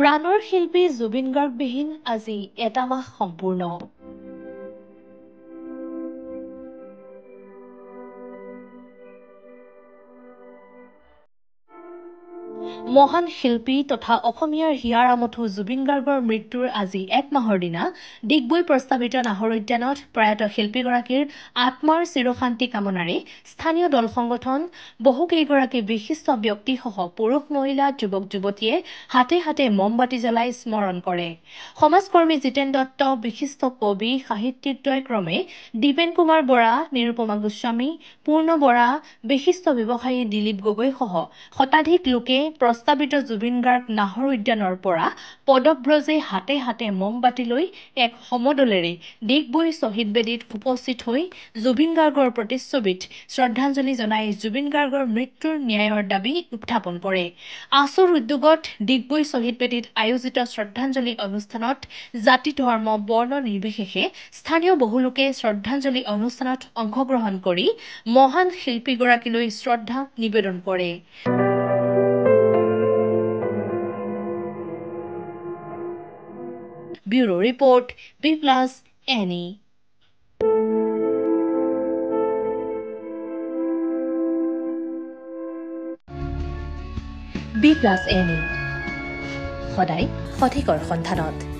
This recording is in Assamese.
প্ৰাণৰ শিল্পী জুবিন গাৰ্গবিহীন আজি এটা মাহ সম্পূৰ্ণ। মহান শিল্পী তথা অসমীয়াৰ হিয়াৰ আমঠু জুবিন গাৰ্গৰ মৃত্যুৰ আজি এক মাহৰ দিনা ডিগবৈ প্ৰস্তাৱিত নাহৰ উদ্যানত প্ৰয়াত শিল্পীগৰাকীৰ আত্মাৰ চিৰশান্তি কামনাৰে স্থানীয় দল সংগঠন বহুকেইগৰাকী বিশিষ্ট ব্যক্তিসহ পুৰুষ মহিলা যুৱক যুৱতীয়ে হাতে হাতে মমবাতি জ্বলাই স্মৰণ কৰে। সমাজকৰ্মী জিতেন দত্ত, বিশিষ্ট কবি সাহিত্যিকদ্বয় ক্ৰমে দীপেন কুমাৰ বৰা, নিৰুপমা গোস্বামী, পূৰ্ণ বৰা, বিশিষ্ট ব্যৱসায়ী দিলীপ গগৈ সহ শতাধিক লোকে প্ৰস্তাৱিত জুবিন গাৰ্গ নাহৰ উদ্যানৰ পৰা পদব্ৰজে হাতে হাতে মমবাতি লৈ এক সমদলেৰে ডিগবৈ শ্বহীদ বেদীত উপস্থিত হৈ জুবিন গাৰ্গৰ প্ৰতিচ্ছবিত শ্ৰদ্ধাঞ্জলি জনাই জুবিন গাৰ্গৰ মৃত্যুৰ ন্যায়ৰ দাবী উত্থাপন কৰে। আছুৰ উদ্যোগত ডিগবৈ শ্বহীদ বেদীত আয়োজিত শ্ৰদ্ধাঞ্জলি অনুষ্ঠানত জাতি ধৰ্ম বৰ্ণ নিৰ্বিশেষে স্থানীয় বহুলোকে শ্ৰদ্ধাঞ্জলি অনুষ্ঠানত অংশগ্ৰহণ কৰি মহান শিল্পীগৰাকীলৈ শ্ৰদ্ধা নিবেদন কৰে। Bureau Report, B+NE। B+NE সদায় সঠিকৰ সন্ধানত।